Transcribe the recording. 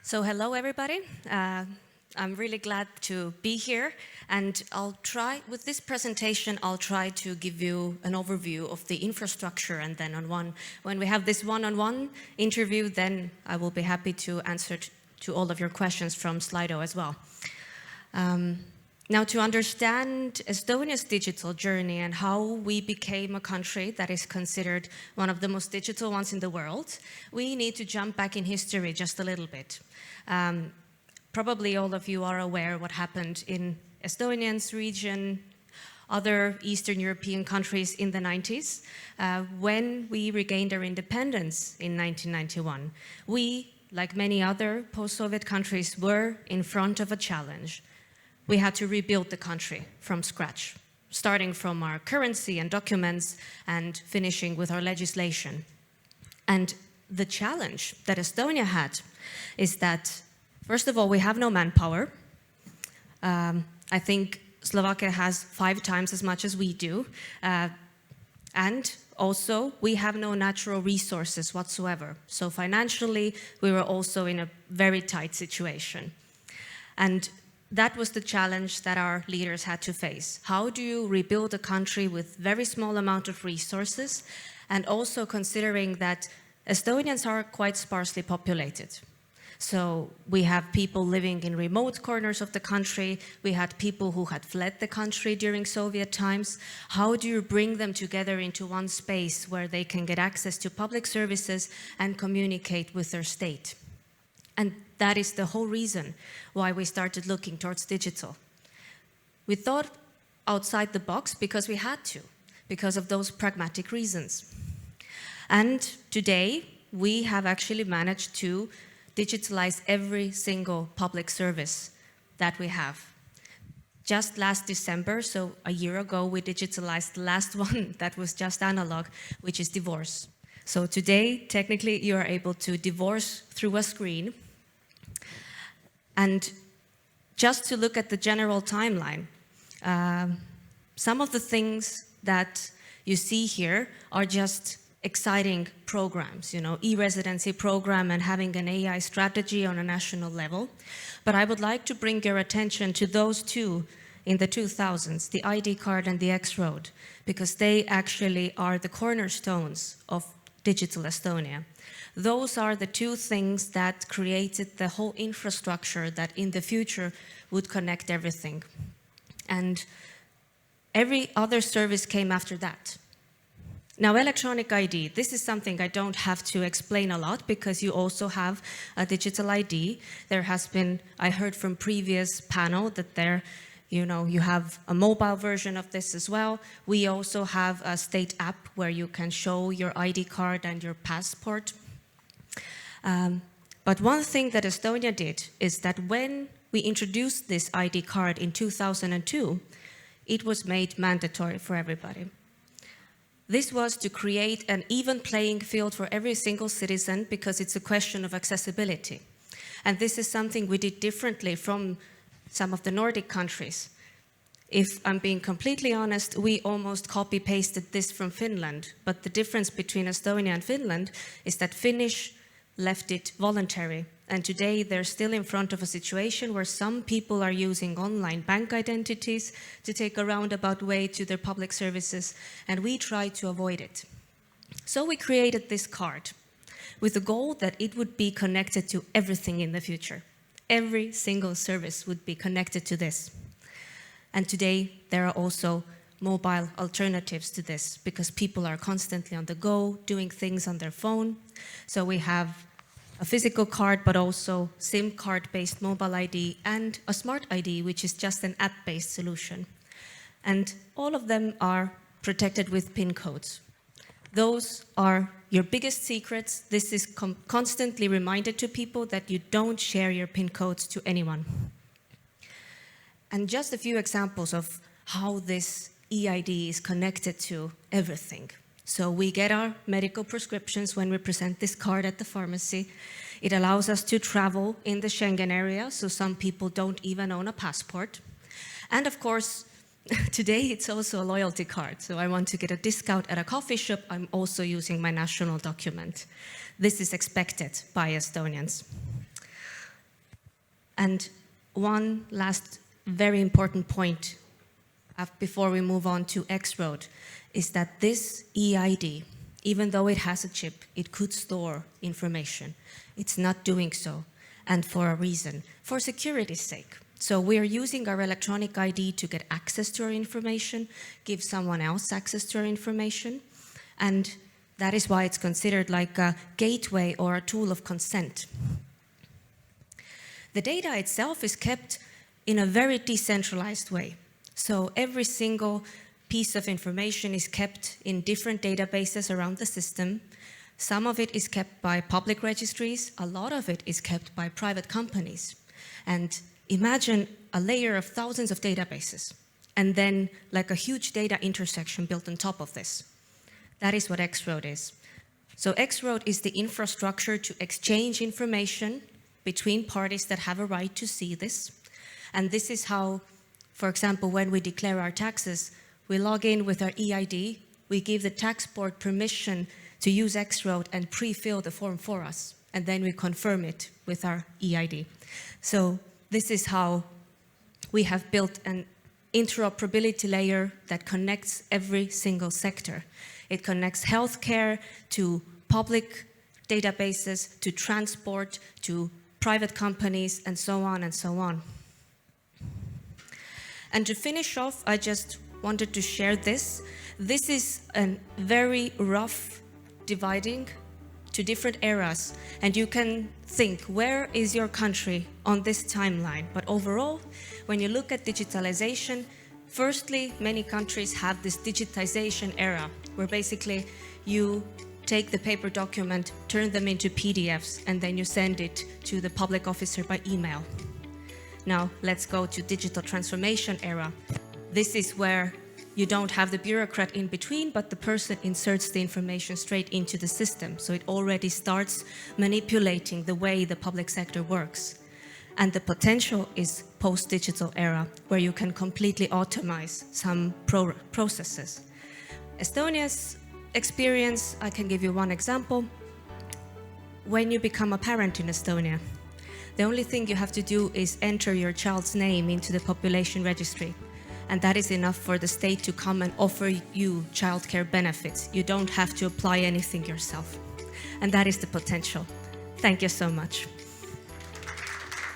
So hello everybody. I'm really glad to be here, and with this presentation, I'll try to give you an overview of the infrastructure, and then when we have this one-on-one interview, then I will be happy to answer to all of your questions from Slido as well. Now, to understand Estonia's digital journey and how we became a country that is considered one of the most digital ones in the world, we need to jump back in history just a little bit. Probably all of you are aware what happened in Estonia's region, other Eastern European countries in the 90s. When we regained our independence in 1991, we, like many other post-Soviet countries, were in front of a challenge. We had to rebuild the country from scratch, starting from our currency and documents and finishing with our legislation. And the challenge that Estonia had is that, first of all, we have no manpower. I think Slovakia has 5 times as much as we do. And also, we have no natural resources whatsoever. So financially, we were also in a very tight situation. And that was the challenge that our leaders had to face. How do you rebuild a country with very small amount of resources, and also considering that Estonians are quite sparsely populated? So we have people living in remote corners of the country. We had people who had fled the country during Soviet times. How do you bring them together into one space where they can get access to public services and communicate with their state? And that is the whole reason why we started looking towards digital. We thought outside the box because we had to, because of those pragmatic reasons. And today, we have actually managed to digitalize every single public service that we have. Just last December, so a year ago, we digitalized the last one that was just analog, which is divorce. So today, technically, you are able to divorce through a screen. And just to look at the general timeline, some of the things that you see here are just exciting programs, e-residency program and having an AI strategy on a national level. But I would like to bring your attention to those two in the 2000s, the ID card and the X-Road, because they actually are the cornerstones of Digital Estonia. Those are the two things that created the whole infrastructure that in the future would connect everything. And every other service came after that. Now, electronic ID, this is something I don't have to explain a lot because you also have a digital ID. There has been, I heard from previous panel that you have a mobile version of this as well. We also have a state app where you can show your ID card and your passport. But one thing that Estonia did is that when we introduced this ID card in 2002, it was made mandatory for everybody. This was to create an even playing field for every single citizen because it's a question of accessibility. And this is something we did differently from some of the Nordic countries. If I'm being completely honest, we almost copy-pasted this from Finland. But the difference between Estonia and Finland is that Finnish left it voluntary. And today they're still in front of a situation where some people are using online bank identities to take a roundabout way to their public services, and we try to avoid it. So we created this card with the goal that it would be connected to everything in the future. Every single service would be connected to this. And today there are also mobile alternatives to this because people are constantly on the go, doing things on their phone. So we have a physical card, but also SIM card-based mobile ID and a smart ID, which is just an app-based solution. And all of them are protected with PIN codes. Those are your biggest secrets. This is constantly reminded to people that you don't share your PIN codes to anyone. And just a few examples of how this eID is connected to everything. So we get our medical prescriptions when we present this card at the pharmacy. It allows us to travel in the Schengen area, so some people don't even own a passport. And of course, today it's also a loyalty card. So I want to get a discount at a coffee shop, I'm also using my national document. This is expected by Estonians. And one last very important point before we move on to X-Road is that this eID, even though it has a chip, it could store information. It's not doing so, and for a reason, for security's sake. So we are using our electronic ID to get access to our information, give someone else access to our information, and that is why it's considered like a gateway or a tool of consent. The data itself is kept in a very decentralized way. So every single piece of information is kept in different databases around the system. Some of it is kept by public registries, a lot of it is kept by private companies. And imagine a layer of thousands of databases, and then like a huge data intersection built on top of this. That is what X-Road is. So X-Road is the infrastructure to exchange information between parties that have a right to see this. And this is how, for example, when we declare our taxes, we log in with our eID, we give the tax board permission to use X-Road and pre-fill the form for us, and then we confirm it with our eID. So this is how we have built an interoperability layer that connects every single sector. It connects healthcare to public databases, to transport, to private companies, and so on and so on. And to finish off, I just wanted to share this. This is a very rough dividing to different eras, and you can think, where is your country on this timeline? But overall, when you look at digitalization, firstly, many countries have this digitization era, where basically you take the paper document, turn them into PDFs, and then you send it to the public officer by email. Now, let's go to digital transformation era. This is where you don't have the bureaucrat in between, but the person inserts the information straight into the system. So it already starts manipulating the way the public sector works. And the potential is post-digital era, where you can completely automate some processes. Estonia's experience, I can give you one example. When you become a parent in Estonia, the only thing you have to do is enter your child's name into the population registry. And that is enough for the state to come and offer you childcare benefits. You don't have to apply anything yourself. And that is the potential. Thank you so much.